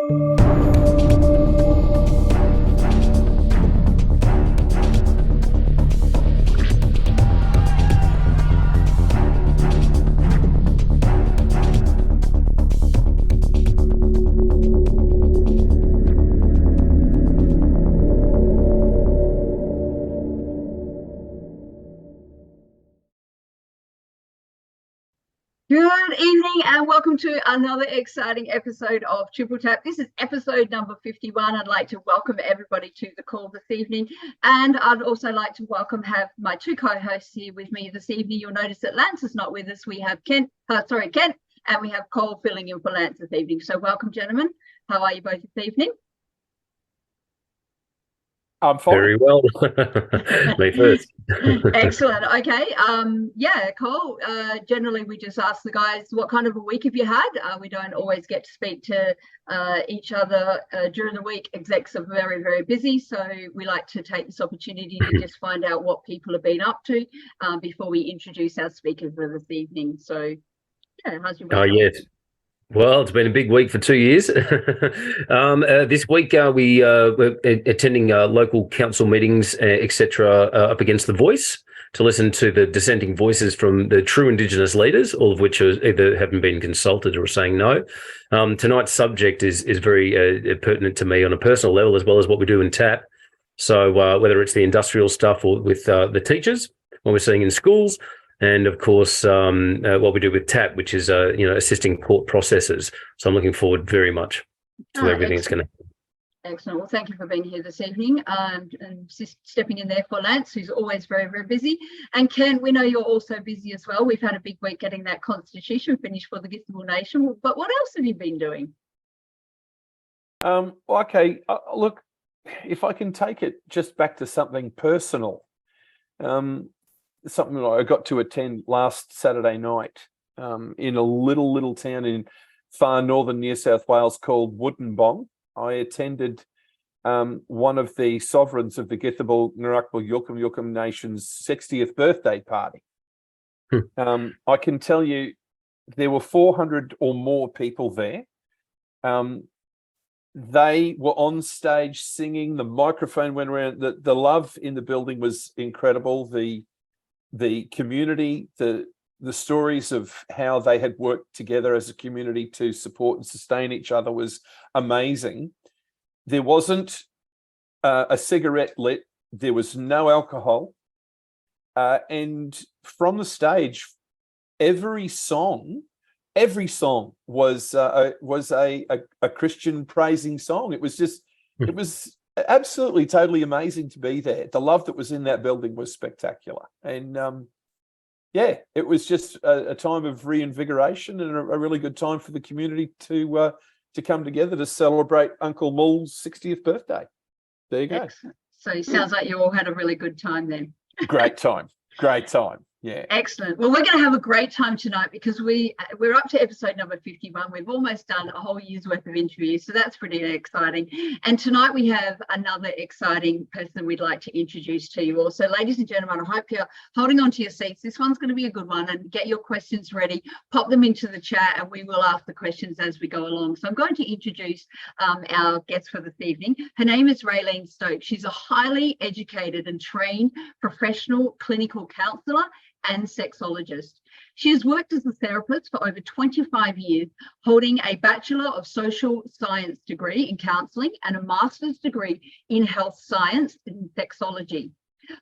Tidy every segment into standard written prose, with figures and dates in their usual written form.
Good evening and welcome to another exciting episode of Triple Tap. This is episode number 51. I'd like to welcome everybody to the call this evening, and I'd also like to have my two co-hosts here with me this evening. You'll notice that Lance is not with us. We have Kent, and we have Cole filling in for Lance this evening. So welcome, gentlemen. How are you both this evening? I'm fine. Very well. Me first. Excellent. Okay. Cole, generally we just ask the guys what kind of a week have you had. We don't always get to speak to each other during the week. Execs are very, very busy, so we like to take this opportunity to just find out what people have been up to before we introduce our speakers for this evening. So, yeah, how's your week? Oh, yes. Well, it's been a big week for 2 years. This week we're attending local council meetings, etc., up against The Voice to listen to the dissenting voices from the true Indigenous leaders, all of which either haven't been consulted or saying no. Tonight's subject is very pertinent to me on a personal level, as well as what we do in TAP. So whether it's the industrial stuff or with the teachers, what we're seeing in schools, and of course, what we do with TAP, which is assisting court processes. So I'm looking forward very much to everything that's going to happen. Excellent. Well, thank you for being here this evening and stepping in there for Lance, who's always very, very busy. And Ken, we know you're also busy as well. We've had a big week getting that Constitution finished for the Githable Nation. But what else have you been doing? Okay. Look, if I can take it just back to something personal. Something that I got to attend last Saturday night in a little town in far northern New South Wales called Woodinbong. I attended one of the sovereigns of the Githable Ngurakbal Yulkum Nation's 60th birthday party. I can tell you there were 400 or more people there. They were on stage singing. The microphone went around. The love in the building was incredible. The community, the stories of how they had worked together as a community to support and sustain each other was amazing. There wasn't a cigarette lit. There was no alcohol. And from the stage, every song was a Christian praising song. It was absolutely, totally amazing to be there. The love that was in that building was spectacular. And it was just a time of reinvigoration and a really good time for the community to come together to celebrate Uncle Mull's 60th birthday. There you go. Excellent. So it sounds like you all had a really good time then. Great time. Yeah. Excellent. Well, we're going to have a great time tonight because we're up to episode number 51. We've almost done a whole year's worth of interviews, so that's pretty exciting. And tonight we have another exciting person we'd like to introduce to you all. So, ladies and gentlemen, I hope you're holding on to your seats. This one's going to be a good one, and get your questions ready. Pop them into the chat, and we will ask the questions as we go along. So I'm going to introduce our guest for this evening. Her name is Raelene Stokes. She's a highly educated and trained professional clinical counsellor and sexologist. She has worked as a therapist for over 25 years, holding a Bachelor of Social Science degree in counselling and a master's degree in health science and sexology.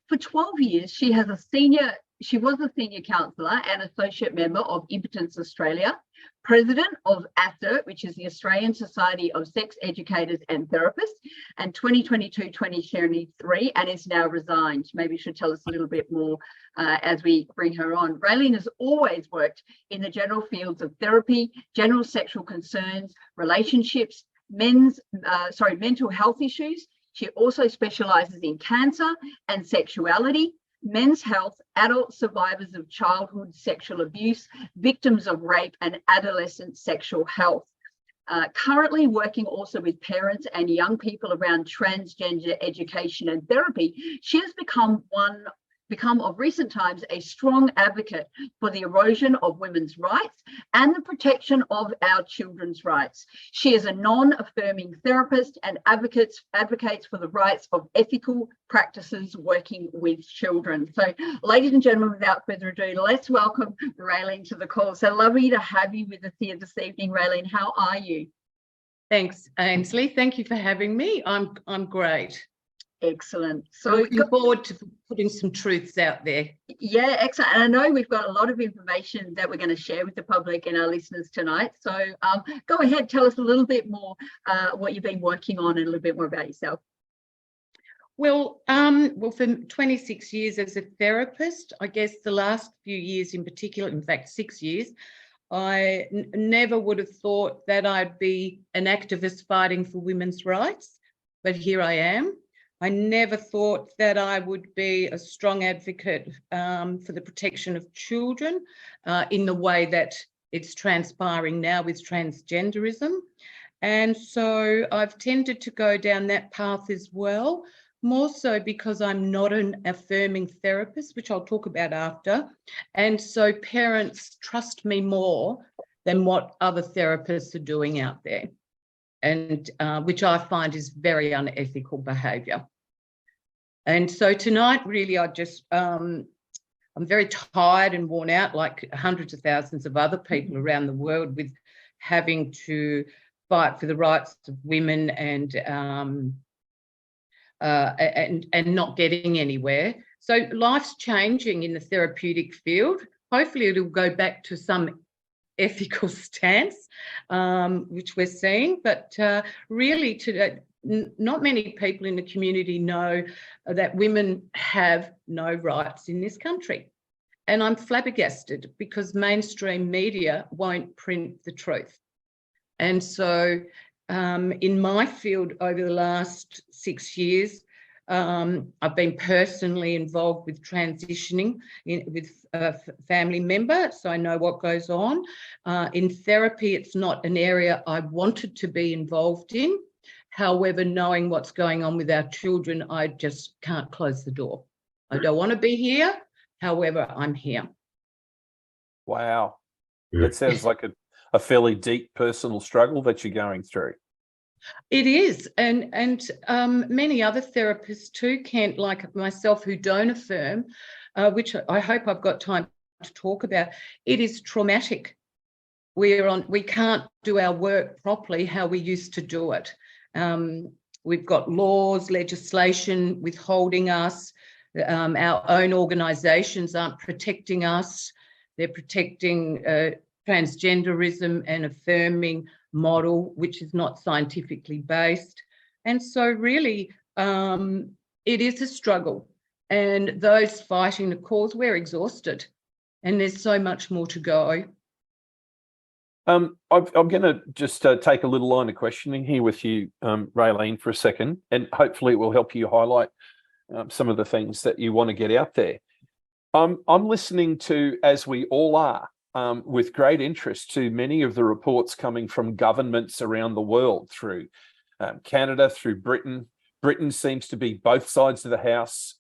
For 12 years, she was a senior counsellor and associate member of Impotence Australia, president of ASERT, which is the Australian Society of Sex Educators and Therapists, and 2022-2023, and is now resigned. Maybe she should tell us a little bit more as we bring her on. Raelene has always worked in the general fields of therapy, general sexual concerns, relationships, mental health issues. She also specialises in cancer and sexuality, men's health, adult survivors of childhood sexual abuse, victims of rape, and adolescent sexual health. Currently working also with parents and young people around transgender education and therapy, she has become become of recent times a strong advocate for the erosion of women's rights and the protection of our children's rights. She is a non-affirming therapist and advocates for the rights of ethical practices working with children. So, ladies and gentlemen, without further ado, let's welcome Raelene to the call. So lovely to have you with us here this evening, Raelene. How are you? Thanks, Ainsley. Thank you for having me. I'm great. Excellent. So looking forward to putting some truths out there. Yeah, excellent. And I know we've got a lot of information that we're going to share with the public and our listeners tonight. So go ahead, tell us a little bit more what you've been working on and a little bit more about yourself. Well, for 26 years as a therapist, I guess the last few years in particular, in fact, 6 years, I never would have thought that I'd be an activist fighting for women's rights, but here I am. I never thought that I would be a strong advocate for the protection of children in the way that it's transpiring now with transgenderism. And so I've tended to go down that path as well, more so because I'm not an affirming therapist, which I'll talk about after. And so parents trust me more than what other therapists are doing out there, and which I find is very unethical behaviour. And so tonight, really, I'm very tired and worn out, like hundreds of thousands of other people around the world, with having to fight for the rights of women and not getting anywhere. So life's changing in the therapeutic field. Hopefully it'll go back to some ethical stance, which we're seeing, but really not many people in the community know that women have no rights in this country. And I'm flabbergasted because mainstream media won't print the truth. And so in my field over the last 6 years, I've been personally involved with transitioning with a family member, so I know what goes on. In therapy, it's not an area I wanted to be involved in. However, knowing what's going on with our children, I just can't close the door. I don't want to be here. However, I'm here. Wow. That sounds like a fairly deep personal struggle that you're going through. It is, and many other therapists too, Kent, like myself, who don't affirm, which I hope I've got time to talk about. It is traumatic. We can't do our work properly how we used to do it. We've got laws, legislation withholding us. Our own organisations aren't protecting us. They're protecting transgenderism and affirming model, which is not scientifically based. And so really, it is a struggle. And those fighting the cause, we're exhausted. And there's so much more to go. I'm going to just take a little line of questioning here with you, Raelene, for a second, and hopefully it will help you highlight some of the things that you want to get out there. I'm listening to, as we all are, with great interest, to many of the reports coming from governments around the world, through Canada, through Britain. Britain seems to be, both sides of the house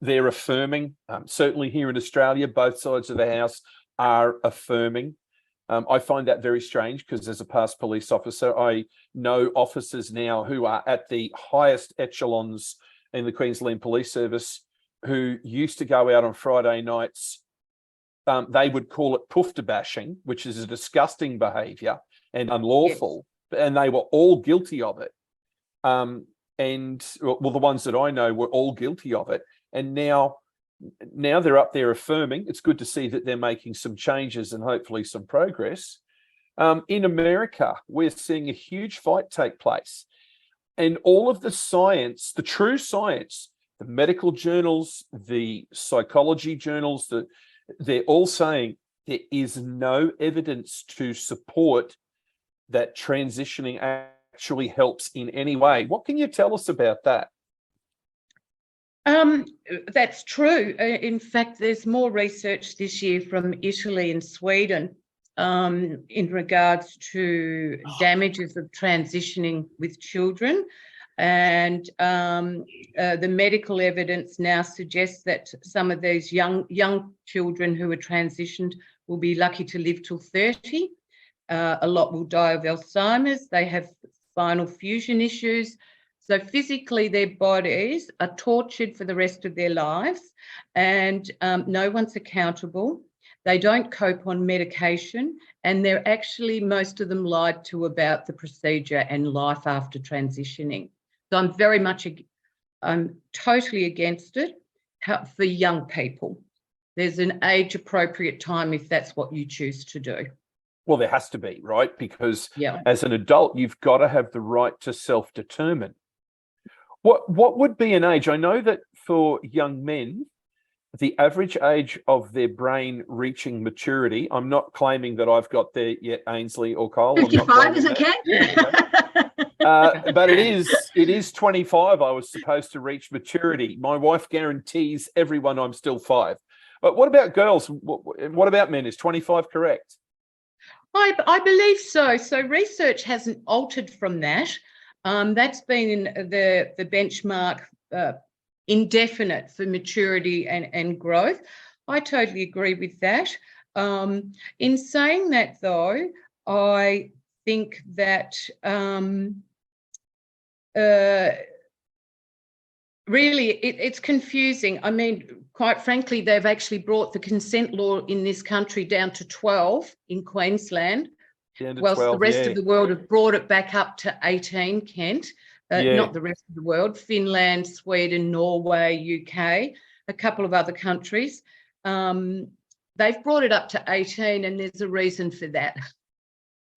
they're affirming. Certainly here in Australia, both sides of the house are affirming. I find that very strange because, as a past police officer, I know officers now who are at the highest echelons in the Queensland Police Service who used to go out on Friday nights. They would call it poofter bashing, which is a disgusting behaviour and unlawful, yes. And they were all guilty of it. And well, the ones that I know were all guilty of it. And now they're up there affirming. It's good to see that they're making some changes and hopefully some progress. In America, we're seeing a huge fight take place. And all of the science, the true science, the medical journals, the psychology journals, they're all saying there is no evidence to support that transitioning actually helps in any way. What can you tell us about that? That's true. In fact, there's more research this year from Italy and Sweden in regards to damages of transitioning with children. And the medical evidence now suggests that some of these young children who are transitioned will be lucky to live till 30. A lot will die of Alzheimer's. They have spinal fusion issues. So physically, their bodies are tortured for the rest of their lives, and no one's accountable. They don't cope on medication, and they're actually, most of them, lied to about the procedure and life after transitioning. So I'm totally against it for young people. There's an age-appropriate time if that's what you choose to do. Well, there has to be, right? Because Yeah. as an adult, you've got to have the right to self-determine. What would be an age? I know that for young men, the average age of their brain reaching maturity, I'm not claiming that I've got there yet, Ainsley or Kyle. 55, is it, Ken? But it is 25. I was supposed to reach maturity. My wife guarantees everyone I'm still 5. But what about girls? What about men? Is 25 correct? I believe so. So research hasn't altered from that. That's been in the benchmark indefinite for maturity and growth. I totally agree with that. In saying that, though, I think that really it's confusing. I mean, quite frankly, they've actually brought the consent law in this country down to 12 in Queensland, whilst the rest of the world have brought it back up to 18, Kent. Not the rest of the world, Finland, Sweden, Norway, UK, a couple of other countries. They've brought it up to 18, and there's a reason for that.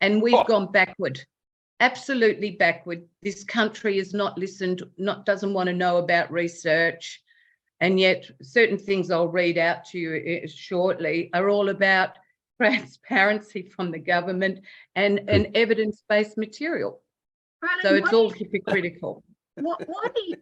And we've gone backward, absolutely backward. This country has not listened, doesn't want to know about research. And yet certain things I'll read out to you shortly are all about transparency from the government and evidence-based material. Raelene, so it's all hypocritical. Why do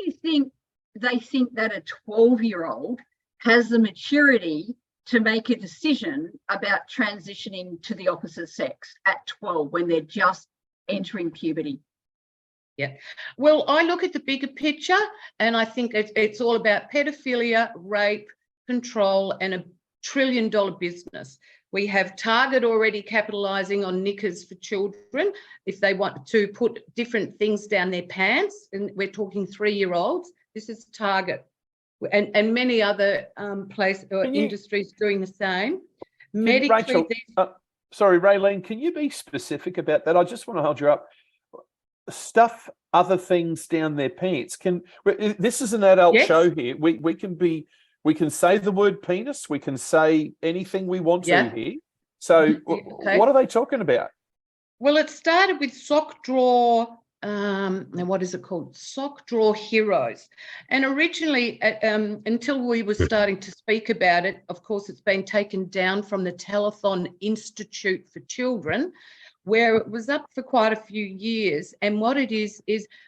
you think they think that a 12-year-old has the maturity to make a decision about transitioning to the opposite sex at 12 when they're just entering puberty? Yeah, well, I look at the bigger picture, and I think it's all about pedophilia, rape, control, and $1 trillion business. We have Target already capitalising on knickers for children if they want to put different things down their pants, and we're talking 3-year-olds. This is Target, and many other industries doing the same. Rachel, sorry, Raelene, can you be specific about that? I just want to hold you up. Stuff other things down their pants. This is an adult show here. We can say the word penis. We can say anything we want to here. So what are they talking about? Well, it started with sock drawer. Now what is it called? Sock drawer heroes. And originally, until we were starting to speak about it, of course, it's been taken down from the Telethon Institute for Children, where it was up for quite a few years. And what it is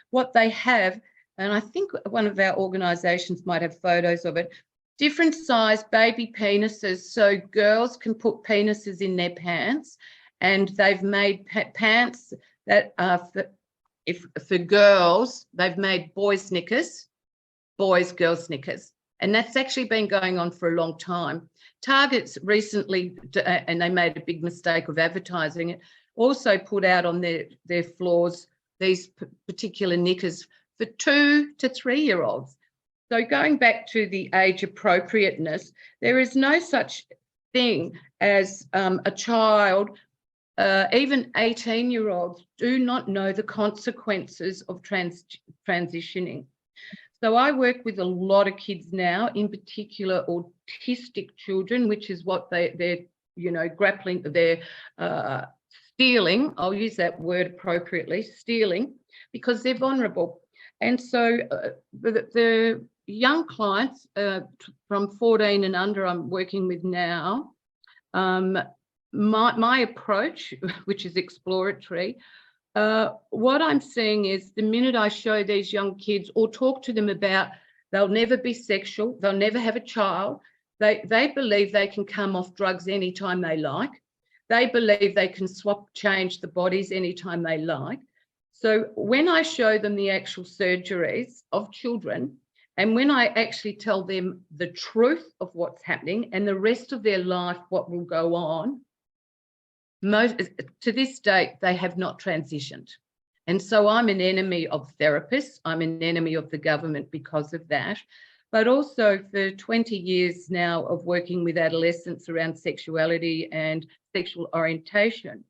what they have, and I think one of our organisations might have photos of it, different size baby penises, so girls can put penises in their pants, and they've made pants that are for girls. They've made boys' knickers, girls' knickers, and that's actually been going on for a long time. Target's recently, and they made a big mistake of advertising it, also put out on their floors these particular knickers for 2 to 3-year-olds. So going back to the age appropriateness, there is no such thing as a child, even 18-year-olds do not know the consequences of transitioning. So I work with a lot of kids now, in particular autistic children, which is what they're grappling, they're stealing, I'll use that word appropriately, stealing, because they're vulnerable. And so the young clients from 14 and under I'm working with now, my approach, which is exploratory, what I'm seeing is the minute I show these young kids or talk to them about they'll never be sexual, they'll never have a child, they believe they can come off drugs anytime they like. They believe they can change the bodies anytime they like. So when I show them the actual surgeries of children, and when I actually tell them the truth of what's happening and the rest of their life, what will go on, to this date, they have not transitioned. And so I'm an enemy of therapists. I'm an enemy of the government because of that. But also for 20 years now of working with adolescents around sexuality and sexual orientation,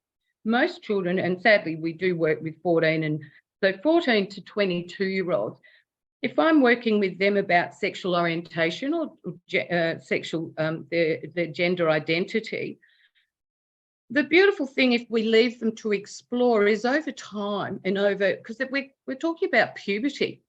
most children, and sadly we do work with 14 to 22-year-olds, if I'm working with them about sexual orientation or their gender identity, the beautiful thing, if we leave them to explore, is over time and over, because we're talking about puberty.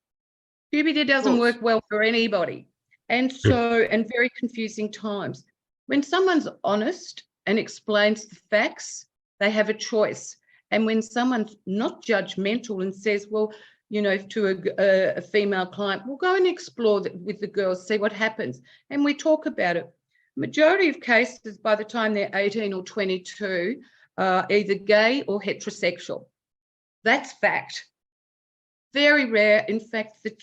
Puberty doesn't work well for anybody. And so, and very confusing times. When someone's honest and explains the facts, they have a choice. And when someone's not judgmental and says, well, you know, to a female client, we'll go and explore with the girls, see what happens. And we talk about it. Majority of cases, by the time they're 18 or 22, are either gay or heterosexual. That's fact. Very rare. In fact, the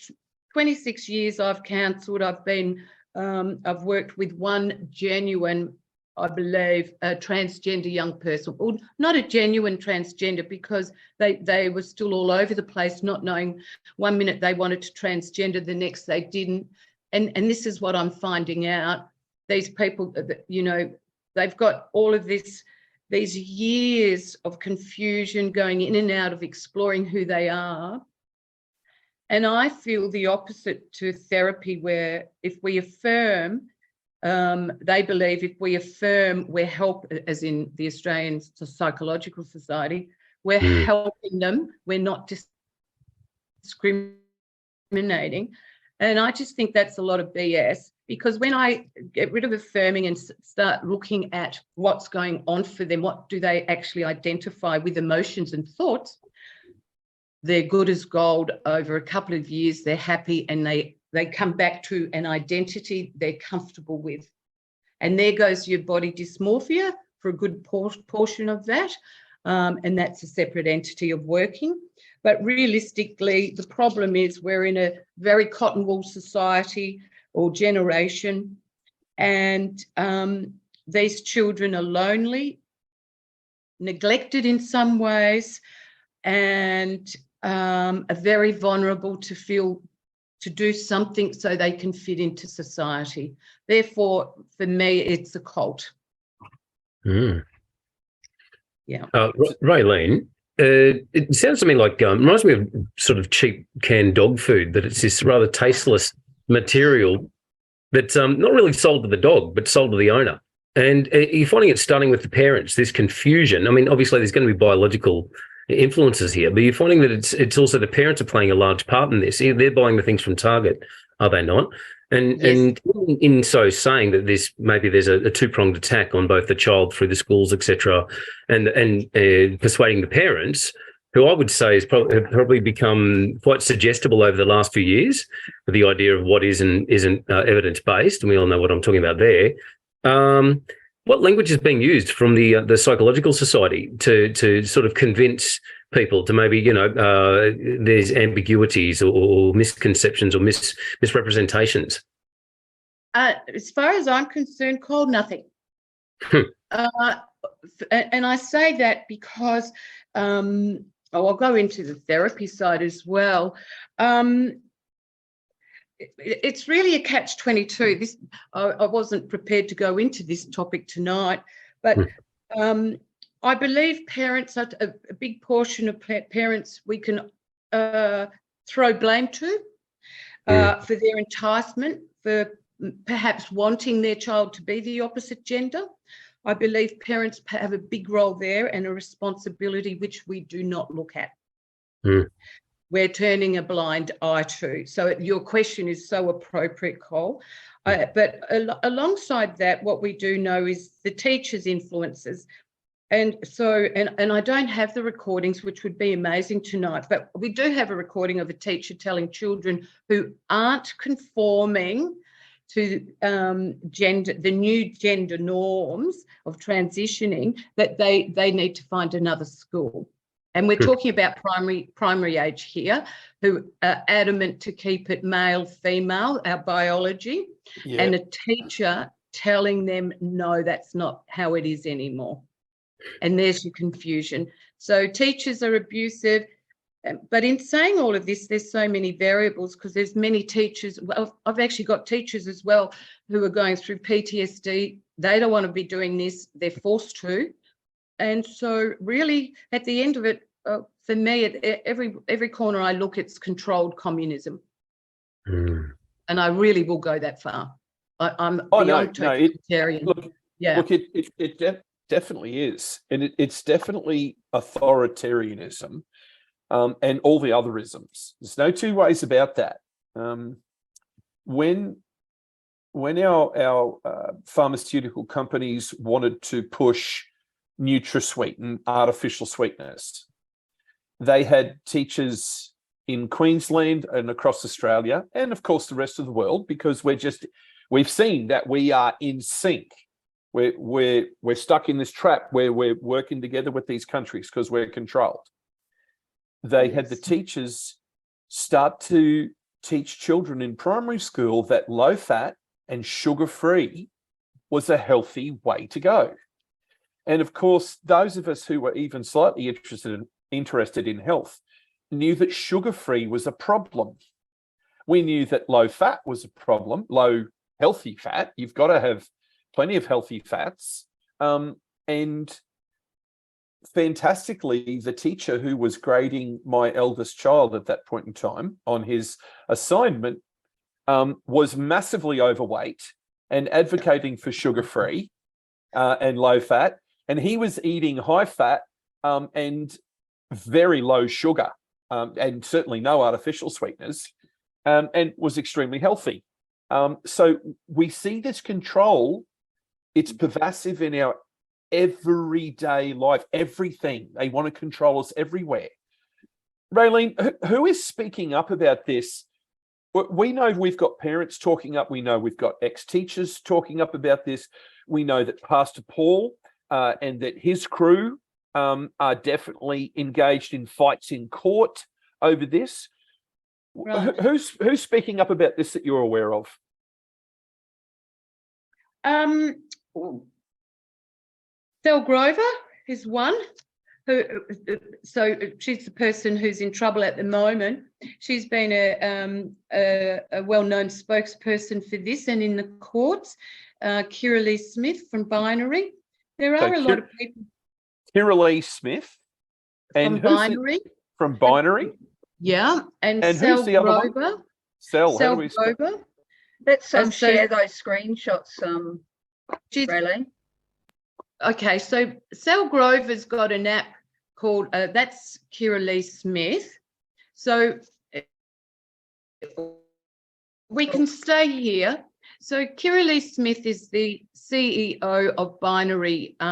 26 years I've counselled, I've worked with one genuine, I believe, a transgender young person, or not a genuine transgender, because they were still all over the place, not knowing. One minute they wanted to transgender, the next they didn't. And this is what I'm finding out. These people, you know, they've got all of these years of confusion going in and out of exploring who they are. And I feel the opposite to therapy, where if we affirm, they believe if we affirm, we're as in the Australian Psychological Society, we're helping them, we're not discriminating. And I just think that's a lot of BS, because when I get rid of affirming and start looking at what's going on for them, what do they actually identify with emotions and thoughts, they're good as gold. Over a couple of years, they're happy, and they come back to an identity they're comfortable with. And there goes your body dysmorphia for a good portion of that. And that's a separate entity of working. But realistically, the problem is we're in a very cotton wool society or generation, and these children are lonely, neglected in some ways, and are very vulnerable to do something so they can fit into society. Therefore, for me, it's a cult. Yeah. Raelene, it sounds to me like, reminds me of sort of cheap canned dog food, that it's this rather tasteless material that's not really sold to the dog, but sold to the owner. And you're finding it starting with the parents, this confusion. I mean, obviously there's going to be biological influences here, but you're finding that it's also the parents are playing a large part in this. They're buying the things from Target, are they not? And Yes. And in so saying that there's a two-pronged attack on both the child through the schools, etc., and persuading the parents, who I would say have probably become quite suggestible over the last few years, with the idea of what is and isn't evidence-based, and we all know what I'm talking about there. What language is being used from the Psychological Society to sort of convince people to maybe, there's ambiguities or misconceptions or misrepresentations? As far as I'm concerned, Cole, nothing. And I say that because I'll go into the therapy side as well. It's really a catch-22. This I wasn't prepared to go into this topic tonight, but I believe parents are a big portion of parents we can throw blame to for their enticement, for perhaps wanting their child to be the opposite gender. I believe parents have a big role there and a responsibility which we do not look at. We're turning a blind eye to. So your question is so appropriate, Cole. But alongside that, what we do know is the teachers' influences. And so, and I don't have the recordings, which would be amazing tonight, but we do have a recording of a teacher telling children who aren't conforming to the new gender norms of transitioning that they need to find another school. And we're talking about primary age here, who are adamant to keep it male, female, our biology, and a teacher telling them, no, that's not how it is anymore. And there's your confusion. So teachers are abusive. But in saying all of this, there's so many variables, because there's many teachers. Well, I've actually got teachers as well who are going through PTSD. They don't want to be doing this. They're forced to. And so really, at the end of it, for me, at every corner I look, it's controlled communism. And I really will go that far. I'm beyond totalitarian. Look, it definitely is. And it's definitely authoritarianism. And all the other isms. There's no two ways about that. When our pharmaceutical companies wanted to push NutraSweet and artificial sweetness, they had teachers in Queensland and across Australia, and of course the rest of the world, because we've seen that we are in sync. We're stuck in this trap where we're working together with these countries because we're controlled. They had the teachers start to teach children in primary school that low fat and sugar-free was a healthy way to go. And of course, those of us who were even slightly interested in health knew that sugar-free was a problem. We knew that low fat was a problem, low healthy fat. You've got to have plenty of healthy fats. And fantastically, the teacher who was grading my eldest child at that point in time on his assignment was massively overweight and advocating for sugar-free and low fat. And he was eating high fat and very low sugar and certainly no artificial sweeteners and was extremely healthy. So we see this control. It's pervasive in our everyday life, everything. They want to control us everywhere. Raelene, who is speaking up about this? We know we've got parents talking up. We know we've got ex-teachers talking up about this. We know that Pastor Paul and that his crew are definitely engaged in fights in court over this. Right. Who's speaking up about this that you're aware of? Sel Grover is one. So she's the person who's in trouble at the moment. She's been a well-known spokesperson for this and in the courts. Kira Lee Smith from Binary. There are a lot of people. Kira Lee Smith and from Binary. From Binary. Yeah, and Sel who's the other Grover. One? Sel Grover. Let's share those screenshots, Raelene. Okay, so Sel Grover's got an app called, that's Kira Lee Smith. So we can stay here. So Kira Lee Smith is the CEO of binary.org.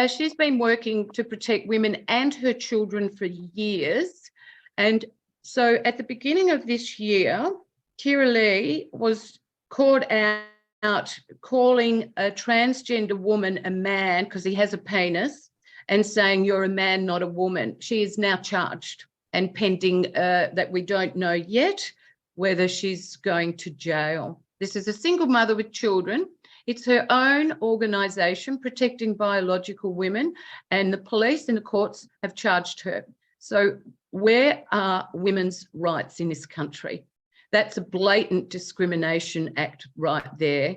She's been working to protect women and her children for years. And so at the beginning of this year, Kira Lee was caught out calling a transgender woman a man because he has a penis and saying you're a man, not a woman. She is now charged and pending that we don't know yet whether she's going to jail. This is a single mother with children. It's her own organisation protecting biological women, and the police and the courts have charged her. So where are women's rights in this country? That's a blatant discrimination act right there.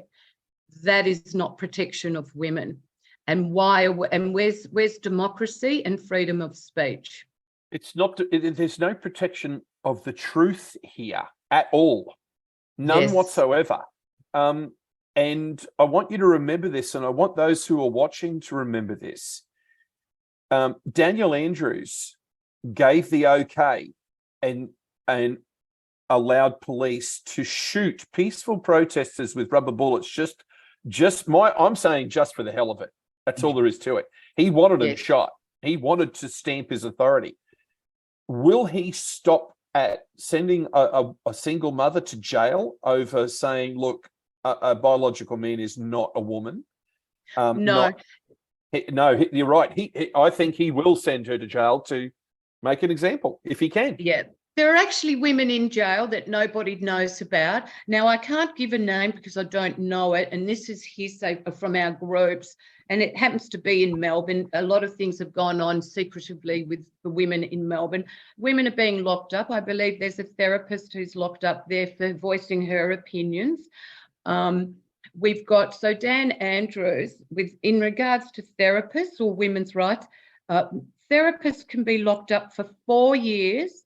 That is not protection of women. And where's democracy and freedom of speech? It's not. There's no protection of the truth here at all, none whatsoever. And I want you to remember this, and I want those who are watching to remember this. Daniel Andrews gave the okay and allowed police to shoot peaceful protesters with rubber bullets. I'm saying just for the hell of it. That's all there is to it. He wanted them shot. He wanted to stamp his authority. Will he stop at sending a single mother to jail over saying, look, a biological man is not a woman? No. You're right. I think he will send her to jail to make an example if he can. Yeah. There are actually women in jail that nobody knows about. Now, I can't give a name because I don't know it, and this is hearsay from our groups, and it happens to be in Melbourne. A lot of things have gone on secretively with the women in Melbourne. Women are being locked up. I believe there's a therapist who's locked up there for voicing her opinions. We've got, so Dan Andrews, in regards to therapists or women's rights, therapists can be locked up for 4 years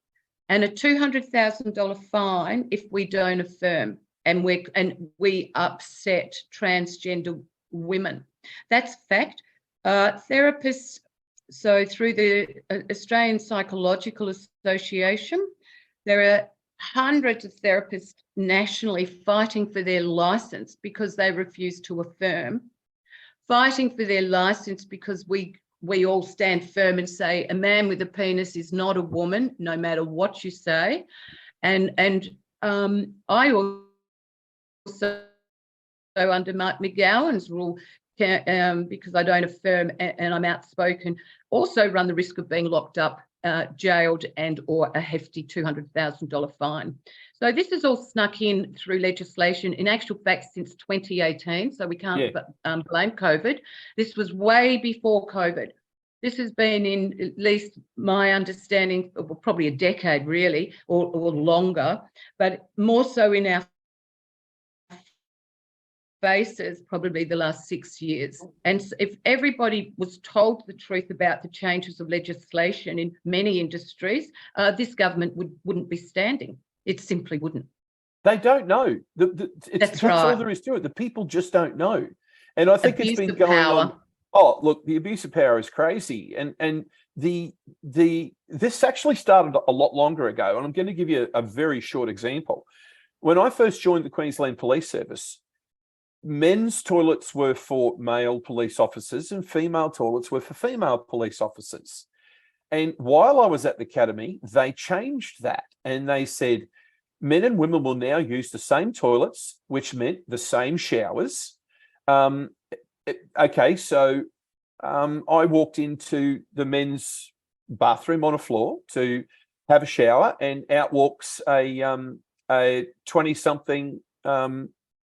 and a $200,000 fine if we don't affirm and we upset transgender women. That's fact. Therapists, so through the Australian Psychological Association, there are hundreds of therapists nationally fighting for their license because they refuse to affirm, fighting for their license because we all stand firm and say a man with a penis is not a woman, no matter what you say. And I also, under Mark McGowan's rule, because I don't affirm and I'm outspoken, also run the risk of being locked up, jailed, and or a hefty $200,000 fine. So this is all snuck in through legislation, in actual fact, since 2018. So we can't blame COVID. This was way before COVID. This has been, in at least my understanding, well, probably a decade really, or longer, but more so in our faces, probably the last 6 years. And if everybody was told the truth about the changes of legislation in many industries, this government wouldn't be standing. It simply wouldn't. They don't know. That's right. All there is to it. The people just don't know. And I think it's been going on. Oh, look, the abuse of power is crazy. And this actually started a lot longer ago. And I'm going to give you a very short example. When I first joined the Queensland Police Service, men's toilets were for male police officers and female toilets were for female police officers. And while I was at the academy, they changed that and they said, men and women will now use the same toilets, which meant the same showers. Okay, so I walked into the men's bathroom on a floor to have a shower, and out walks a 20-something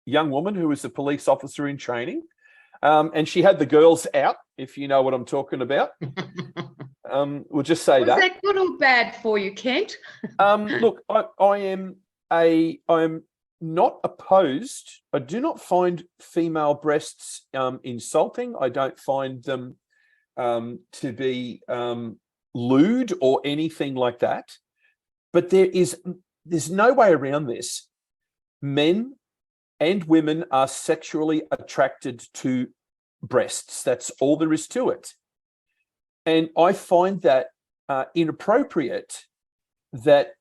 young woman who was a police officer in training, and she had the girls out, if you know what I'm talking about. We'll just say that. Was that good or bad for you, Kent? Look, I am not opposed. I do not find female breasts insulting. I don't find them to be lewd or anything like that. But there's no way around this. Men and women are sexually attracted to breasts. That's all there is to it. And I find that inappropriate that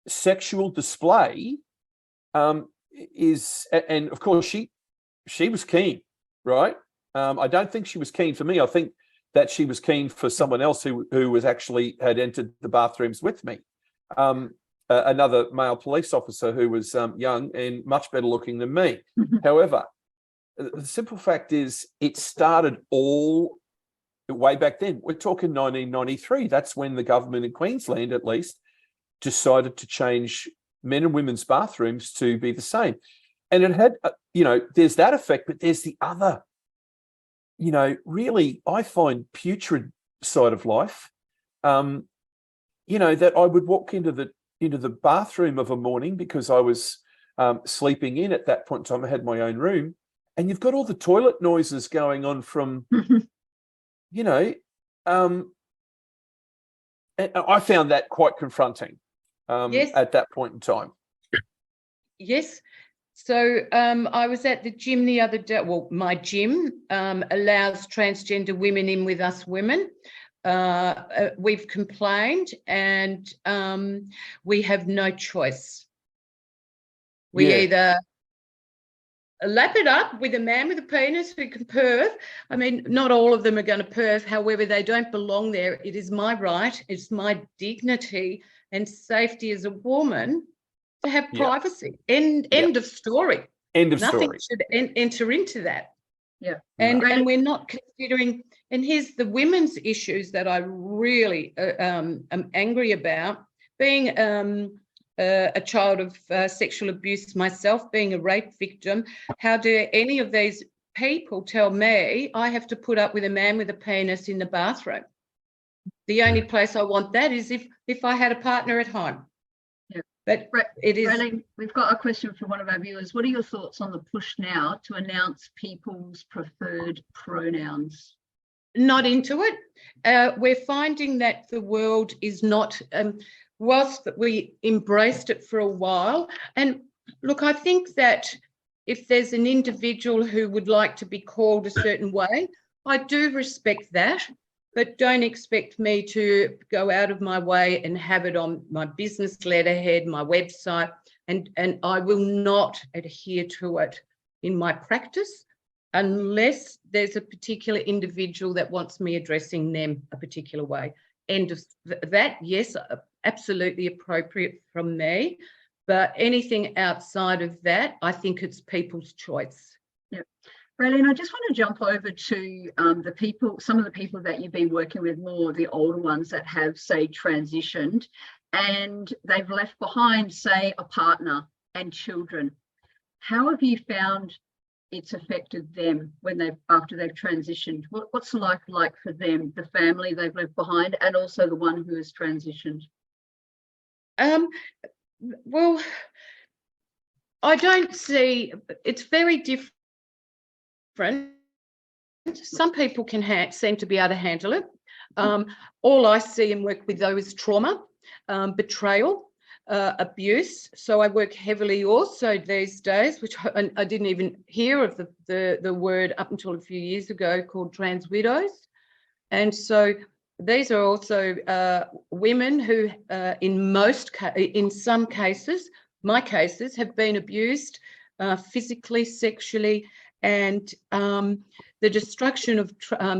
sexual display is, and of course she was keen, right? I don't think she was keen for me. I think that she was keen for someone else who was actually had entered the bathrooms with me. Another male police officer who was young and much better looking than me. However, the simple fact is it started all way back then. We're talking 1993. That's when the government in Queensland, at least, decided to change men and women's bathrooms to be the same. And it had, there's that effect, but there's the other, really, I find putrid side of life, that I would walk into the bathroom of a morning because I was sleeping in at that point in time. I had my own room, and you've got all the toilet noises going on from, and I found that quite confronting at that point in time. Yes. So I was at the gym the other day. Well, my gym allows transgender women in with us women. We've complained, and we have no choice. We either lap it up with a man with a penis who can perv. I mean, not all of them are going to perv. However, they don't belong there. It is my right. It's my dignity and safety as a woman to have privacy. End of story. End of Nothing story. should enter into that. Yeah. And we're not considering, and here's the women's issues that I really am angry about. Being a child of sexual abuse myself, being a rape victim, how dare any of these people tell me I have to put up with a man with a penis in the bathroom? The only place I want that is if I had a partner at home. Yeah. But it is. Raelene, we've got a question from one of our viewers. What are your thoughts on the push now to announce people's preferred pronouns? Not into it. We're finding that the world is not, whilst that we embraced it for a while. And look, I think that if there's an individual who would like to be called a certain way, I do respect that, but don't expect me to go out of my way and have it on my business letterhead, my website, and I will not adhere to it in my practice unless there's a particular individual that wants me addressing them a particular way. End of that. Yes, absolutely appropriate from me, but anything outside of that, I think it's people's choice. Yeah. Raelene, I just want to jump over to the people, some of the people that you've been working with, more the older ones that have, say, transitioned and they've left behind, say, a partner and children. How have you found it's affected them when after they've transitioned? What's life like for them, the family they've left behind, and also the one who has transitioned? Well, I don't see, it's very different. Some people can seem to be able to handle it. All I see and work with though is trauma, betrayal, abuse. So I work heavily also these days, which I didn't even hear of the word up until a few years ago, called trans widows. And so these are also women who in some cases, my cases, have been abused physically, sexually, and the destruction of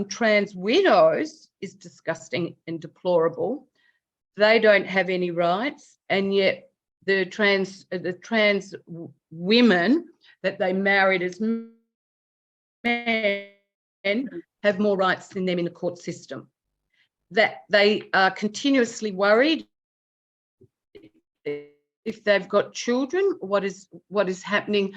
trans widows is disgusting and deplorable. They don't have any rights, and yet the trans women that they married as men have more rights than them in the court system. That they are continuously worried if they've got children, what is happening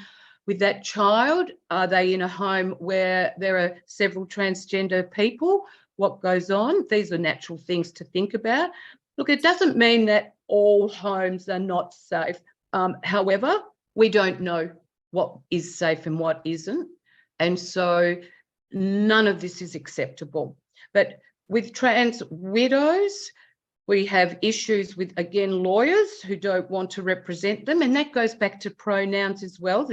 with that child? Are they in a home where there are several transgender people? What goes on? These are natural things to think about. Look, it doesn't mean that all homes are not safe. However, we don't know what is safe and what isn't. And so none of this is acceptable. But with trans widows, we have issues with, again, lawyers who don't want to represent them. And that goes back to pronouns as well.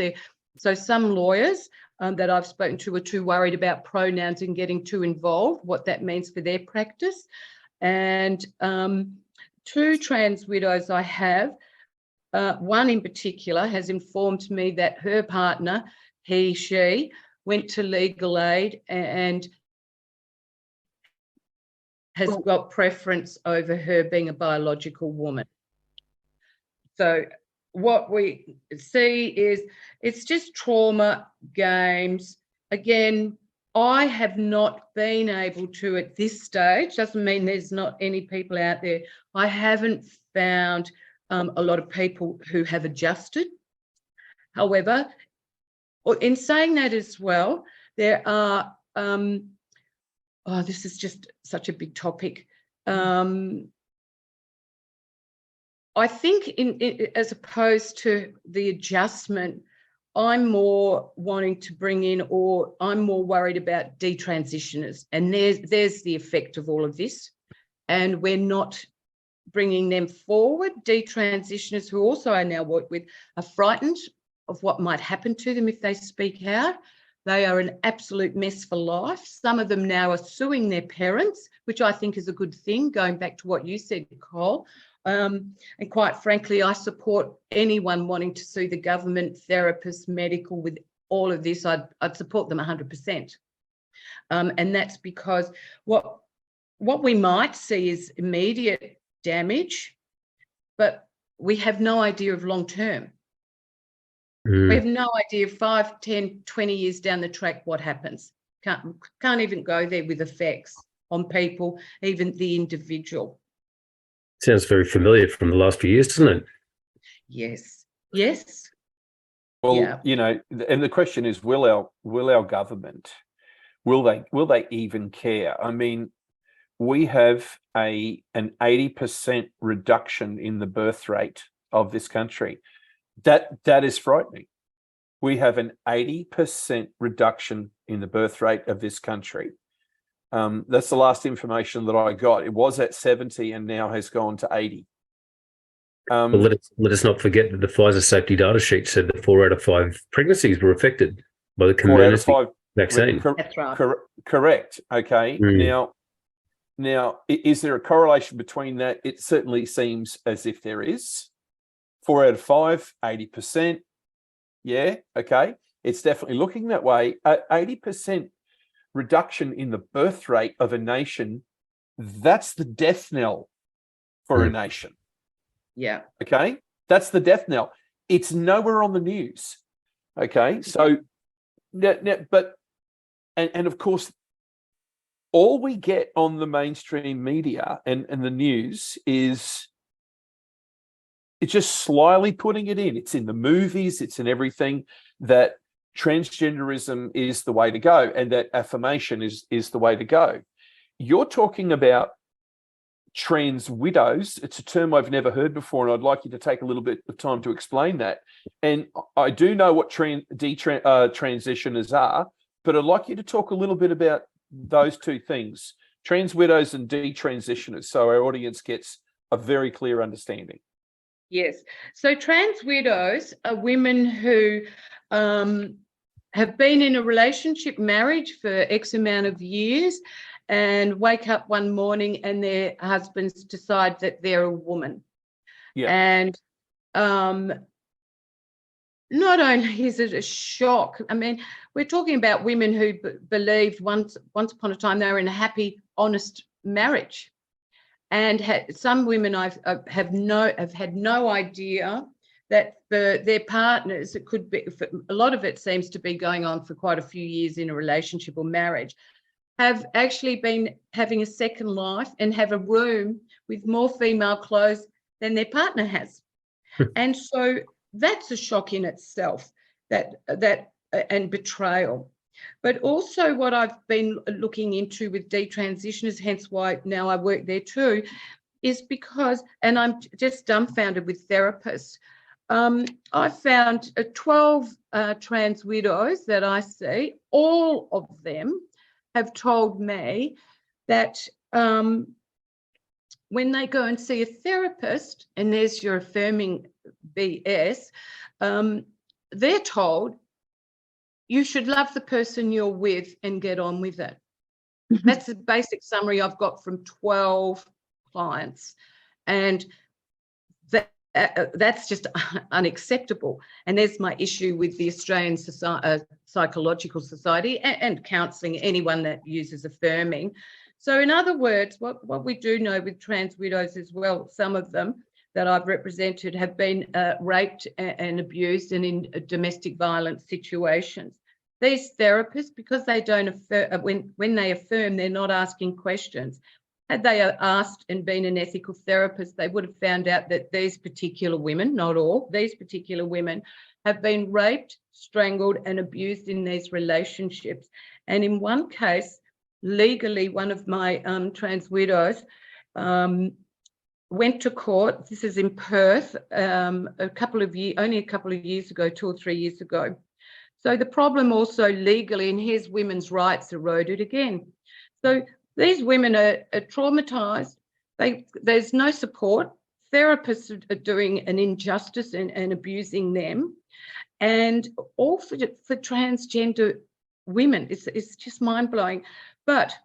So some lawyers that I've spoken to are too worried about pronouns and getting too involved, what that means for their practice. And two trans widows I have, one in particular has informed me that her partner, she, went to legal aid and has got preference over her being a biological woman. So what we see is it's just trauma games. Again, I have not been able to at this stage, doesn't mean there's not any people out there, I haven't found a lot of people who have adjusted. However, in saying that as well, there are, this is just such a big topic. I think as opposed to the adjustment, I'm more wanting to bring in, or I'm more worried about detransitioners. And there's the effect of all of this. And we're not bringing them forward. Detransitioners, who also I now work with, are frightened of what might happen to them if they speak out. They are an absolute mess for life. Some of them now are suing their parents, which I think is a good thing, going back to what you said, Nicole. And quite frankly, I support anyone wanting to sue the government, therapists, medical, with all of this. I'd support them 100%. And that's because what we might see is immediate damage, but we have no idea of long term. We have no idea 5, 10, 20 years down the track what happens. Can't even go there with effects on people, even the individual. Sounds very familiar from the last few years, doesn't it? Yes. Yes. Well, Yeah. you know, and the question is, will our government, will they even care? I mean, we have an 80% reduction in the birth rate of this country. That is frightening. We have an 80% reduction in the birth rate of this country. That's the last information that I got. It was at 70 and now has gone to 80. But let us not forget that the Pfizer safety data sheet said that 4 out of 5 pregnancies were affected by the community vaccine. That's right. Correct. Okay. Now, is there a correlation between that? It certainly seems as if there is. 4 out of 5, 80%. Yeah. Okay. It's definitely looking that way. 80% reduction in the birth rate of a nation. That's the death knell for a nation. Yeah. Okay. That's the death knell. It's nowhere on the news. Okay. So, but of course, all we get on the mainstream media and the news is it's just slyly putting it in. It's in the movies, it's in everything, that transgenderism is the way to go and that affirmation is the way to go. You're talking about trans widows. It's a term I've never heard before, and I'd like you to take a little bit of time to explain that. And I do know what transitioners are, but I'd like you to talk a little bit about those two things, trans widows and detransitioners, so our audience gets a very clear understanding. Yes. So trans widows are women who have been in a relationship, marriage for X amount of years, and wake up one morning and their husbands decide that they're a woman. Yeah. And not only is it a shock, I mean, we're talking about women who believed once upon a time they were in a happy, honest marriage. And some women have had no idea that their partners, it could be, a lot of it seems to be going on for quite a few years in a relationship or marriage, have actually been having a second life and have a room with more female clothes than their partner has. And so that's a shock in itself, that and betrayal. But also what I've been looking into with detransitioners, hence why now I work there too, is because, and I'm just dumbfounded with therapists, I found 12 trans widows that I see, all of them have told me that when they go and see a therapist, and there's your affirming BS, they're told, you should love the person you're with and get on with it. That's the basic summary I've got from 12 clients. And that's just unacceptable. And there's my issue with the Australian Psychological Society and counselling anyone that uses affirming. So in other words, what we do know with trans widows as well, some of them that I've represented have been raped and abused and in domestic violence situations. These therapists, because they don't affirm, when they affirm, they're not asking questions. Had they asked and been an ethical therapist, they would have found out that these particular women, not all, these particular women have been raped, strangled and abused in these relationships. And in one case, legally, one of my trans widows went to court. This is in Perth, only a couple of years ago, 2 or 3 years ago. So the problem also legally, and here's women's rights eroded again. So these women are traumatised. There's no support. Therapists are doing an injustice and abusing them. And all for transgender women, it's just mind-blowing. But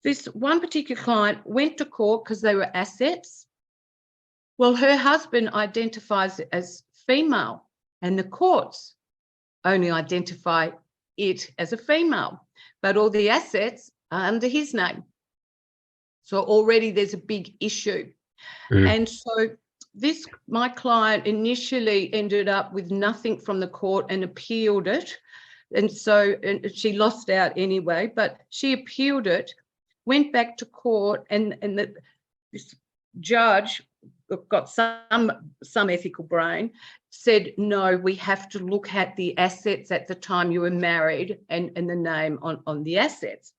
this one particular client went to court because they were assets. Well, her husband identifies as female, and the courts only identify it as a female, but all the assets are under his name. So already there's a big issue. And so my client initially ended up with nothing from the court and appealed it. And so she lost out anyway, but she appealed it, went back to court, and this judge got some ethical brain, said, no, we have to look at the assets at the time you were married and the name on the assets.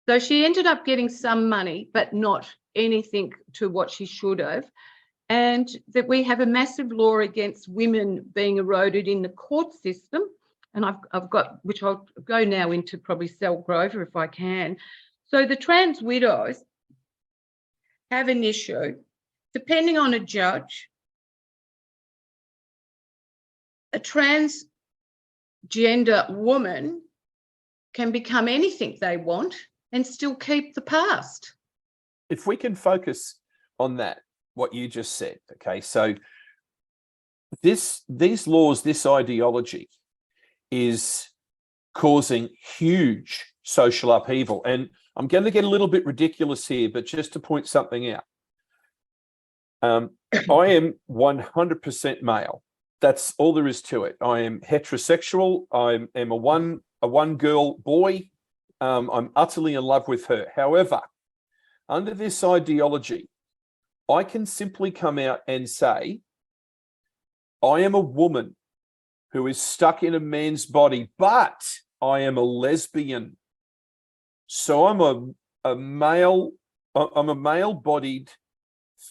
So she ended up getting some money, but not anything to what she should have. And that we have a massive law against women being eroded in the court system. And I've got, which I'll go now into probably Sal Grover if I can. So the trans widows have an issue. Depending on a judge, a transgender woman can become anything they want and still keep the past. If we can focus on that, what you just said, okay, so these laws, this ideology is causing huge social upheaval. And I'm going to get a little bit ridiculous here, but just to point something out. I am 100% male. That's all there is to it. I am heterosexual. I am a one girl boy. I'm utterly in love with her. However, under this ideology, I can simply come out and say, I am a woman who is stuck in a man's body, but I am a lesbian. So I'm a male-bodied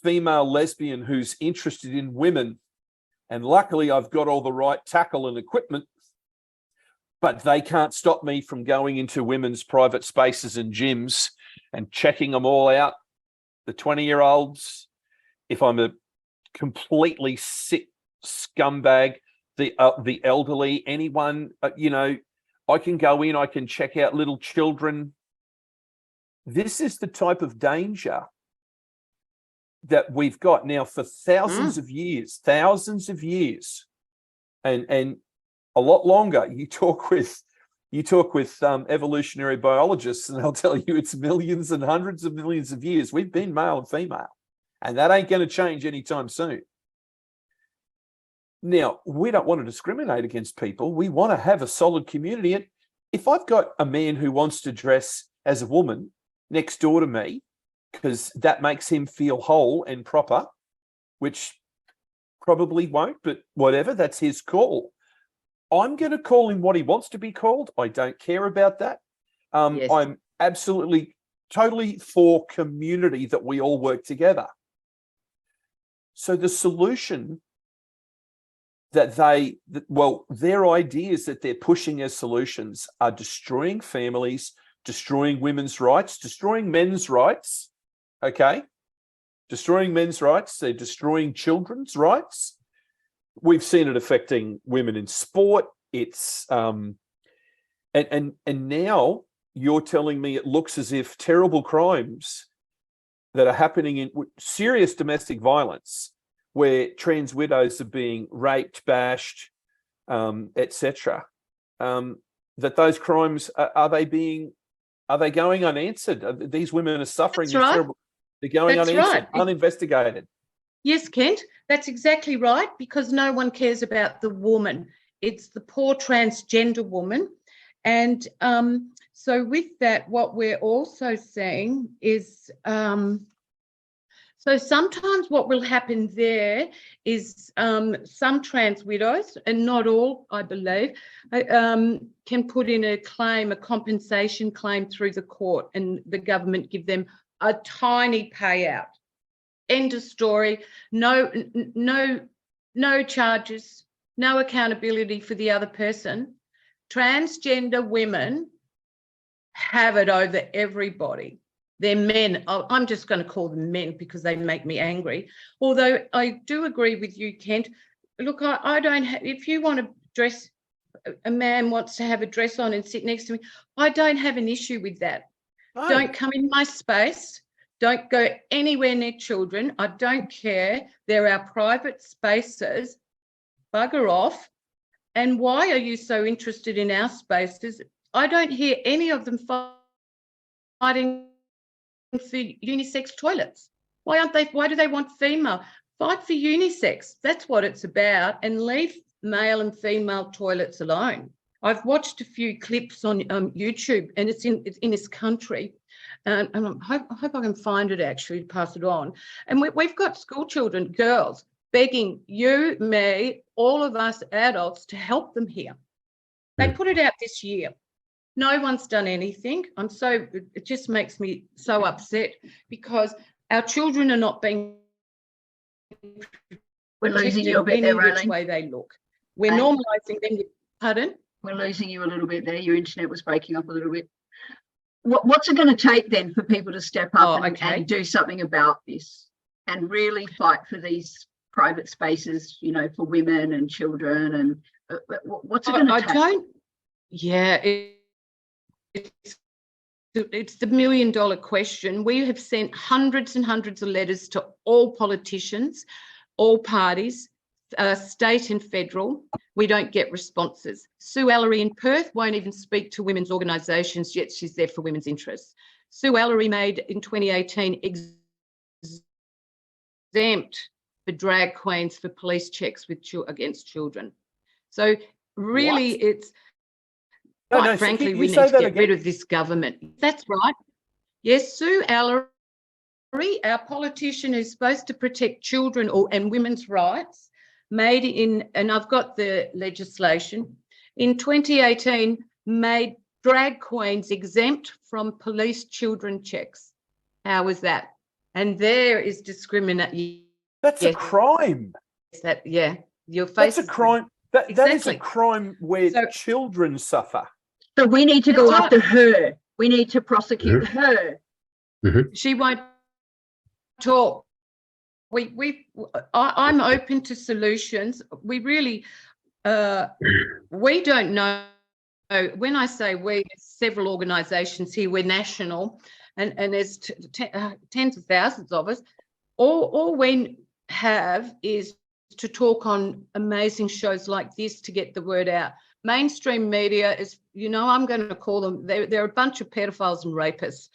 female lesbian who's interested in women. And luckily I've got all the right tackle and equipment, but they can't stop me from going into women's private spaces and gyms and checking them all out. The 20-year-olds, if I'm a completely sick scumbag, the elderly, anyone, I can go in, I can check out little children. This is the type of danger that we've got now for thousands of years, and a lot longer. You talk with evolutionary biologists, and they'll tell you it's millions and hundreds of millions of years. We've been male and female, and that ain't going to change anytime soon. Now, we don't want to discriminate against people. We want to have a solid community. And if I've got a man who wants to dress as a woman next door to me, because that makes him feel whole and proper, which probably won't, but whatever, that's his call. I'm going to call him what he wants to be called. I don't care about that. Yes. I'm absolutely, totally for community, that we all work together. So the solution that their ideas that they're pushing as solutions are destroying families, destroying women's rights, destroying men's rights, okay? Destroying men's rights, they're destroying children's rights. We've seen it affecting women in sport. It's and now you're telling me it looks as if terrible crimes that are happening in serious domestic violence, where trans widows are being raped, bashed, etc. That those crimes are they going unanswered? These women are suffering. That's right. Terrible, they're going That's unanswered, right. uninvestigated. Yes, Kent, that's exactly right, because no one cares about the woman. It's the poor transgender woman. And so with that, what we're also seeing is, so sometimes what will happen there is some trans widows, and not all, I believe, can put in a compensation claim through the court, and the government give them a tiny payout. End of story. No charges, no accountability for the other person. Transgender women have it over everybody. They're men. I'm just going to call them men because they make me angry. Although I do agree with you, Kent. Look, I don't have, if you want to dress, a man wants to have a dress on and sit next to me, I don't have an issue with that. No. Don't come in my space. Don't go anywhere near children. I don't care. They're our private spaces. Bugger off. And why are you so interested in our spaces? I don't hear any of them fighting for unisex toilets. Why do they want female? Fight for unisex. That's what it's about, and leave male and female toilets alone. I've watched a few clips on YouTube, and it's in this country, and I hope I can find it actually to pass it on. And we've got school children, girls, begging you, me, all of us adults to help them here. They put it out this year. No one's done anything. It just makes me so upset because our children are not being We're losing you a bit there, which Raelene. way they look. We're normalising them. Pardon? We're losing you a little bit there. Your internet was breaking up a little bit. What's it going to take then for people to step up and do something about this and really fight for these private spaces, you know, for women and children? And what's it going to take? It's the $1 million question. We have sent hundreds and hundreds of letters to all politicians, all parties, state and federal. We don't get responses. Sue Ellery in Perth won't even speak to women's organisations, yet she's there for women's interests. Sue Ellery made in 2018 exempt for drag queens for police checks against children. So really it's, quite frankly, we need to get rid of this government. That's right. Yes, Sue Ellery, our politician who's supposed to protect children and women's rights, made in, and I've got the legislation, in 2018 made drag queens exempt from police children checks. How was that? And there is discrimination. That's a crime. Your face. That's a crime. That is a crime where children suffer. So we need to go after her. We need to prosecute her. She won't talk. I'm open to solutions. We really, we don't know. When I say we, there's several organisations here. We're national, and there's tens of thousands of us. All we have is to talk on amazing shows like this to get the word out. Mainstream media is, you know, I'm going to call them, they're a bunch of pedophiles and rapists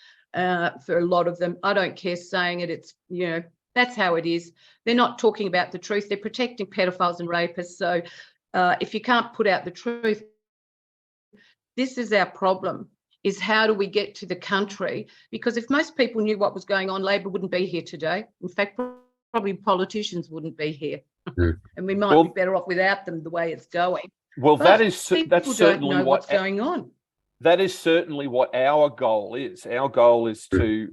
for a lot of them. I don't care saying it. It's, you know, that's how it is. They're not talking about the truth. They're protecting pedophiles and rapists. So if you can't put out the truth, this is our problem, is how do we get to the country? Because if most people knew what was going on, Labor wouldn't be here today. In fact, probably politicians wouldn't be here. And we might be better off without them the way it's going. Well, but that's certainly what's going on. That is certainly what our goal is. Our goal is to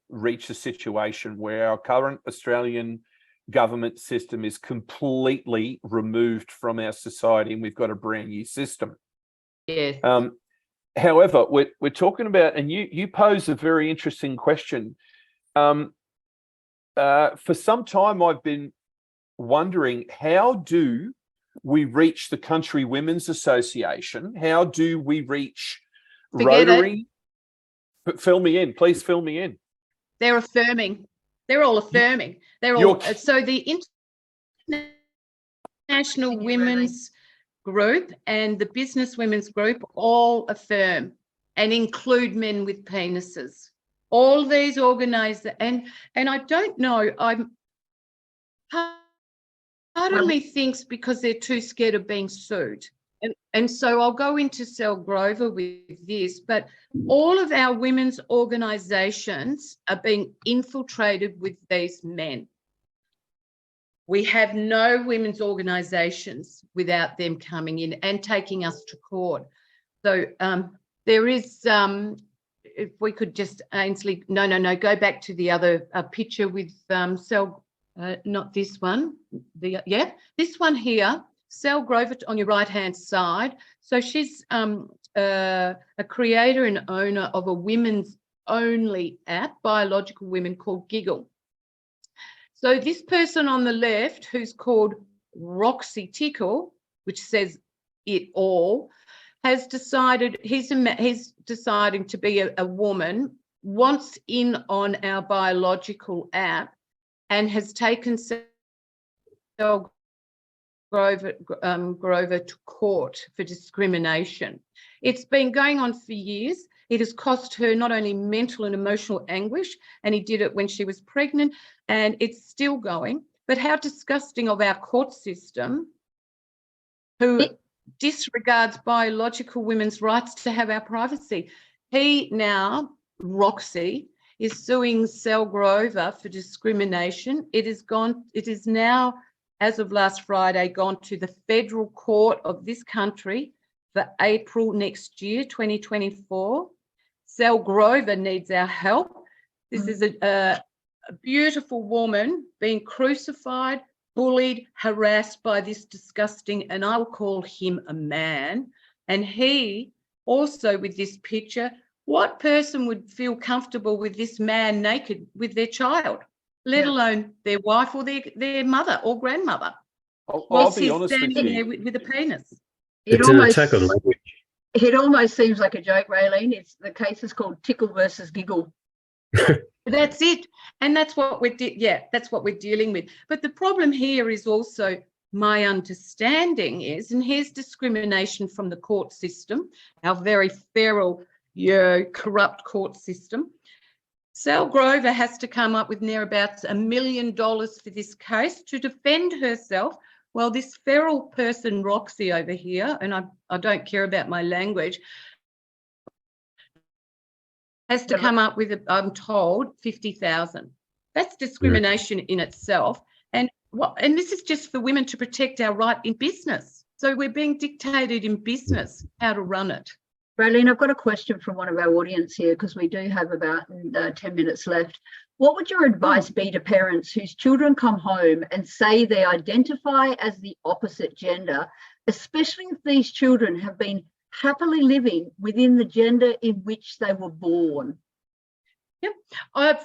reach a situation where our current Australian government system is completely removed from our society, and we've got a brand new system. Yes. However, we're talking about, and you pose a very interesting question. For some time, I've been wondering, how do we reach the Country Women's Association? How do we reach Rotary? Fill me in, please fill me in. They're affirming. They're all affirming. They're all, so the International Women's Group and the Business Women's Group all affirm and include men with penises. All these organised, and I don't know, part of me thinks because they're too scared of being sued. And so I'll go into Sel Grover with this, but all of our women's organisations are being infiltrated with these men. We have no women's organisations without them coming in and taking us to court. So there is, if we could just, Ainsley, no, go back to the other picture with Sel, not this one, this one here. Sel Grover on your right-hand side. So she's a creator and owner of a women's only app, Biological Women, called Giggle. So this person on the left, who's called Roxy Tickle, which says it all, has decided, he's deciding to be a woman, wants in on our biological app, and has taken Sel Grover to court for discrimination. It's been going on for years. It has cost her not only mental and emotional anguish, and he did it when she was pregnant, and it's still going. but how disgusting of our court system, who disregards biological women's rights to have our privacy. He now, Roxy, is suing Selgrover for discrimination. It is now, as of last Friday, gone to the federal court of this country for April next year, 2024. Selgrover needs our help. This is a beautiful woman being crucified, bullied, harassed by this disgusting, and I will call him a man. And he also, with this picture, what person would feel comfortable with this man naked with their child, let alone their wife or their mother or grandmother? I'll be honest with standing you. there with a penis. It's an attack on language. It almost seems like a joke, Raelene. The case is called Tickle versus Giggle. That's it. And that's what we're that's what we're dealing with. But the problem here is also, my understanding is, and here's discrimination from the court system, our very feral, corrupt court system. Selgrover has to come up with near about $1 million for this case to defend herself. Well, this feral person, Roxy over here, and I don't care about my language, has to come up with, I'm told, 50,000. That's discrimination in itself. And this is just for women to protect our right in business. So we're being dictated in business how to run it. Raelene, I've got a question from one of our audience here, because we do have about 10 minutes left. What would your advice be to parents whose children come home and say they identify as the opposite gender, especially if these children have been happily living within the gender in which they were born?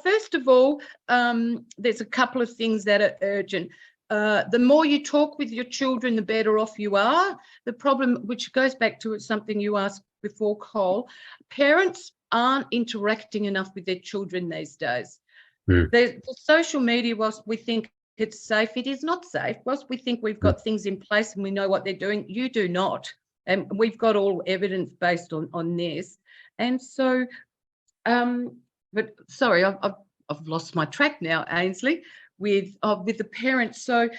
First of all, there's a couple of things that are urgent. The more you talk with your children, the better off you are. The problem, which goes back to something you asked before, Cole, parents aren't interacting enough with their children these days. The social media, whilst we think it's safe, it is not safe. Whilst we think we've got things in place and we know what they're doing, you do not. And we've got all evidence based on this. And so, but sorry, I've lost my track now, Ainsley, with the parents. So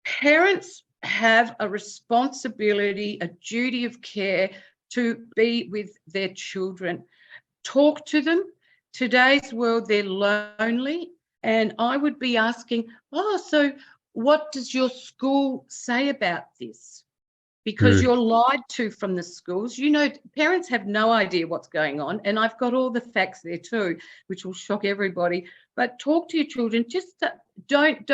parents have a responsibility, a duty of care to be with their children. Talk to them. Today's world, they're lonely. And I would be asking, so what does your school say about this? Because you're lied to from the schools. Parents have no idea what's going on. And I've got all the facts there too, which will shock everybody. But talk to your children. Just don't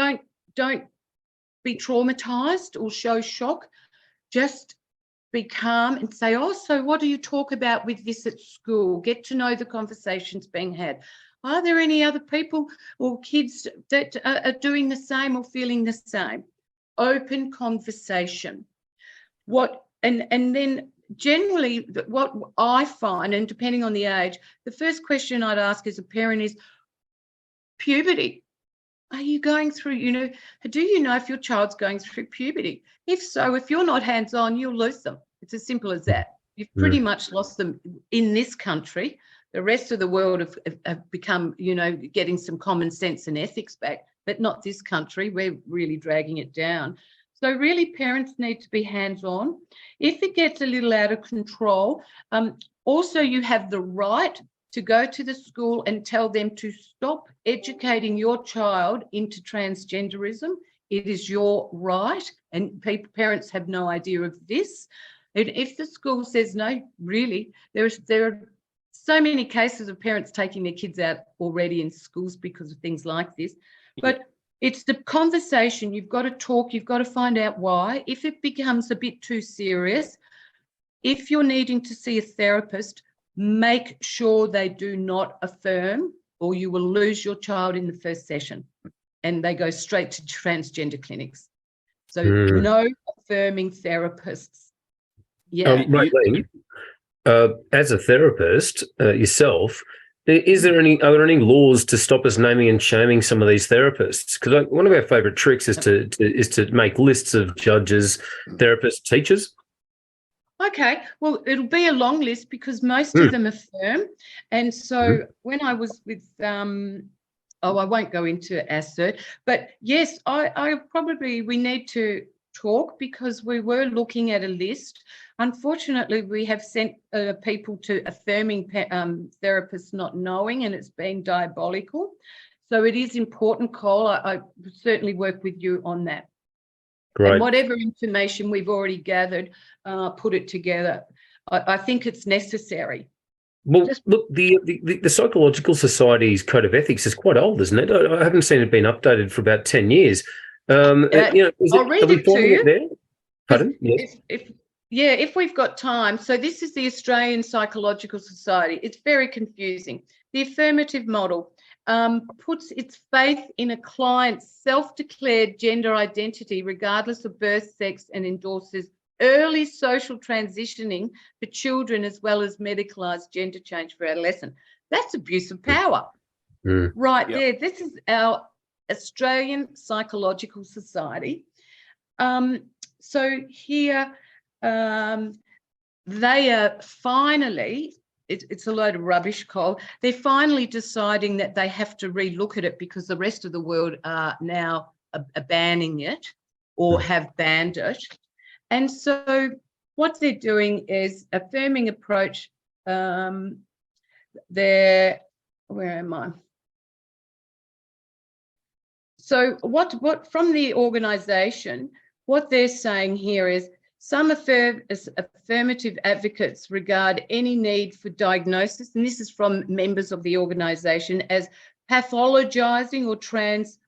be traumatized or show shock. Just be calm and say, so what do you talk about with this at school? Get to know the conversations being had. Are there any other people or kids that are doing the same or feeling the same? Open conversation. And then generally what I find, and depending on the age, the first question I'd ask as a parent is puberty. Are you going through, do you know if your child's going through puberty? If so, if you're not hands-on, you'll lose them. It's as simple as that. You've pretty much lost them in this country. The rest of the world have become, getting some common sense and ethics back, but not this country. We're really dragging it down. So really parents need to be hands-on. If it gets a little out of control, also you have the right to go to the school and tell them to stop educating your child into transgenderism. It is your right, and parents have no idea of this. And if the school says no, really, there are so many cases of parents taking their kids out already in schools because of things like this. But it's the conversation. You've got to talk. You've got to find out why. If it becomes a bit too serious, if you're needing to see a therapist, make sure they do not affirm, or you will lose your child in the first session and they go straight to transgender clinics. So no affirming therapists. Raelene, as a therapist yourself, are there any laws to stop us naming and shaming some of these therapists? Because one of our favourite tricks is to make lists of judges, therapists, teachers. Okay, well, it'll be a long list because most of them affirm. And so when I was with I won't go into ASCERT, but yes, we need to talk, because we were looking at a list. Unfortunately, we have sent people to affirming therapists not knowing, and it's been diabolical. So it is important, Cole. I certainly work with you on that. Great. And whatever information we've already gathered, put it together. I think it's necessary. Well, look, the Psychological Society's Code of Ethics is quite old, isn't it? I haven't seen it being updated for about 10 years. I'll read it to you. There? Pardon? Yes. If we've got time. So this is the Australian Psychological Society. It's very confusing. The affirmative model puts its faith in a client's self-declared gender identity, regardless of birth, sex, and endorses early social transitioning for children, as well as medicalised gender change for adolescents. That's abuse of power. Right there. This is our Australian Psychological Society. So here they are finally, it's a load of rubbish, Cole. They're finally deciding that they have to relook at it, because the rest of the world are now banning it, or have banned it. And so what they're doing is affirming approach. Where am I? So what from the organisation, what they're saying here is some affirmative advocates regard any need for diagnosis, and this is from members of the organisation, as pathologizing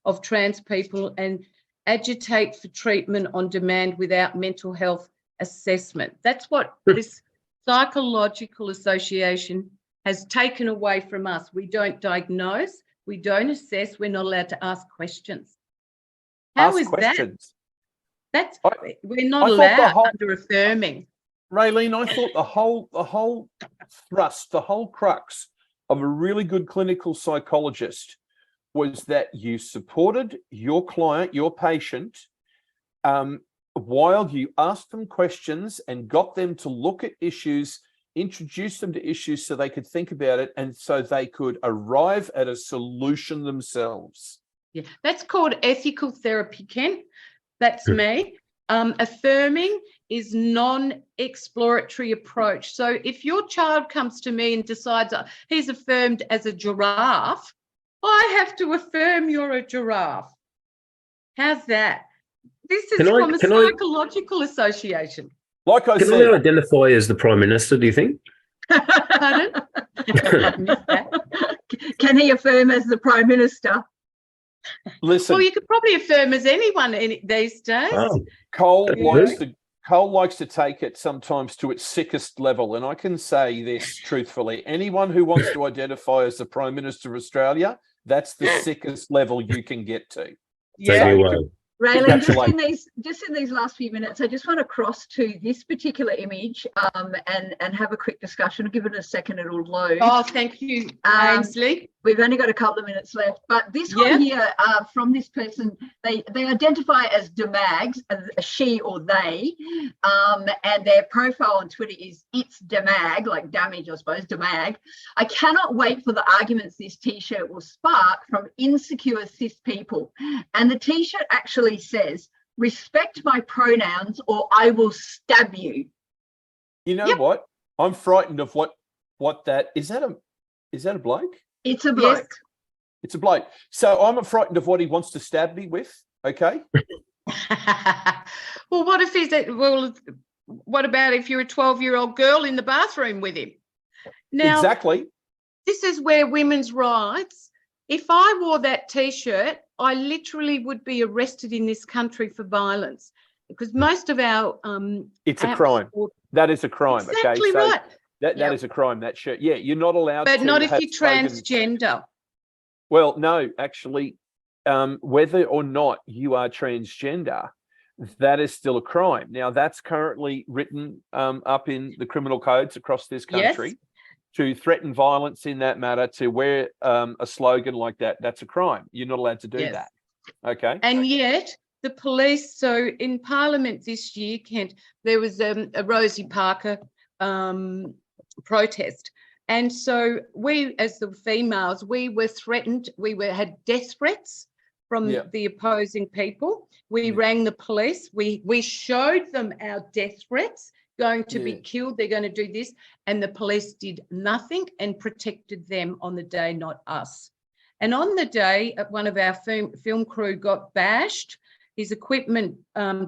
of trans people, and agitate for treatment on demand without mental health assessment. That's what this Psychological Association has taken away from us. We don't diagnose, we don't assess, we're not allowed to ask questions. How is that? We're not allowed under affirming. Raelene, I thought the whole thrust, the whole crux of a really good clinical psychologist was that you supported your client, your patient, while you asked them questions and got them to look at issues, introduce them to issues so they could think about it, and so they could arrive at a solution themselves. Yeah, that's called ethical therapy, Ken. That's me. Affirming is non-exploratory approach. So if your child comes to me and decides he's affirmed as a giraffe, I have to affirm you're a giraffe. How's that? This is from a psychological association. Like I said, can I identify as the Prime Minister, do you think? Pardon? I missed that. Can he affirm as the Prime Minister? Listen. Well, you could probably affirm as anyone these days. Oh, Cole likes to take it sometimes to its sickest level. And I can say this truthfully. Anyone who wants to identify as the Prime Minister of Australia, that's the sickest level you can get to. Yeah. Raelene, just in these last few minutes, I just want to cross to this particular image and have a quick discussion. I'll give it a second, it'll load. Oh, thank you, Ainsley. We've only got a couple of minutes left, but this one here from this person, they identify as Demags, as a she or they, and their profile on Twitter is it's Demag, like damage, I suppose, Demag. I cannot wait for the arguments this T-shirt will spark from insecure cis people. And the T-shirt actually says, respect my pronouns or I will stab you. You know what? I'm frightened of what that is. That a bloke? It's a bloke. Yes. It's a bloke. So I'm frightened of what he wants to stab me with. Okay. Well, what if what about if you're a 12-year-old girl in the bathroom with him? Now, exactly. This is where women's rights. If I wore that T-shirt, I literally would be arrested in this country for violence, because most of our it's a crime. That is a crime. Exactly, okay, so right. That is a crime. That shirt. Yeah, you're not allowed. But to not if have you're transgender. Well, no, actually, whether or not you are transgender, that is still a crime. Now, that's currently written up in the criminal codes across this country. Yes. To threaten violence in that matter, to wear a slogan like that, that's a crime. You're not allowed to do that. Okay. And yet the police, so in Parliament this year, Kent, there was a Rosie Parker protest, And so we, as the females, we were threatened. Had death threats from the opposing people. We rang the police. We showed them our death threats, going to be killed. They're going to do this. And the police did nothing and protected them on the day, not us. And on the day, one of our film crew got bashed, his equipment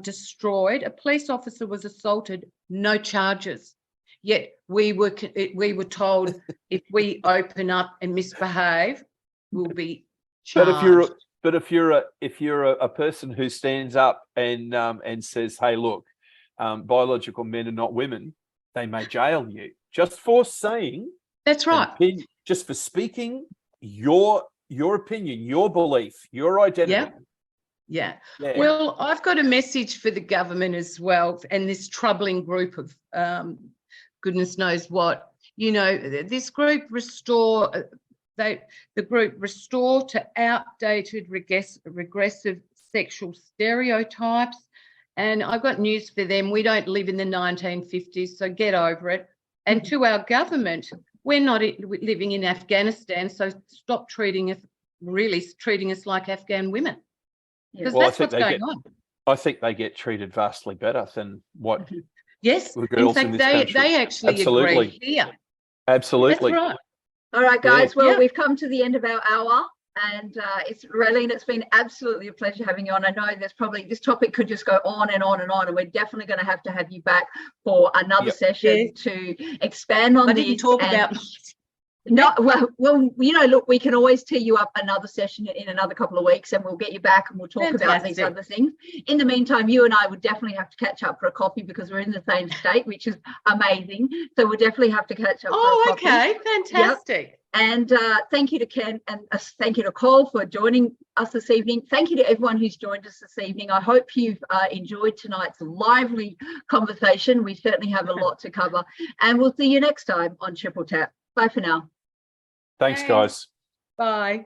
destroyed. A police officer was assaulted, no charges. Yet we were told if we open up and misbehave, we'll be charged. But if you're a person who stands up and says, "Hey, look, biological men are not women," they may jail you just for saying. That's right. Just for speaking your opinion, your belief, your identity. Yeah. Well, I've got a message for the government as well, and this troubling group of goodness knows what. You know, this group Restore to outdated, regressive sexual stereotypes. And I've got news for them. We don't live in the 1950s, so get over it. And to our government, we're not living in Afghanistan, so stop treating us like Afghan women. Because that's what's going on. I think they get treated vastly better than what yes, the girls in fact, in this country. they actually agree here. Absolutely. That's right. All right, guys. Well, we've come to the end of our hour. And Raelene, it's been absolutely a pleasure having you on. I know this topic could just go on and on and on, and we're definitely going to have you back for another session to expand on this. I didn't talk about. No, well, you know, look, we can always tee you up another session in another couple of weeks, and we'll get you back and we'll talk about these other things. In the meantime, you and I would definitely have to catch up for a coffee because we're in the same state, which is amazing. So we'll definitely have to catch up. Oh, for a coffee. Okay, fantastic. Yep. And thank you to Ken and thank you to Cole for joining us this evening. Thank you to everyone who's joined us this evening. I hope you've enjoyed tonight's lively conversation. We certainly have a lot to cover, and we'll see you next time on Triple Tap. Bye for now. Thanks, guys. Bye.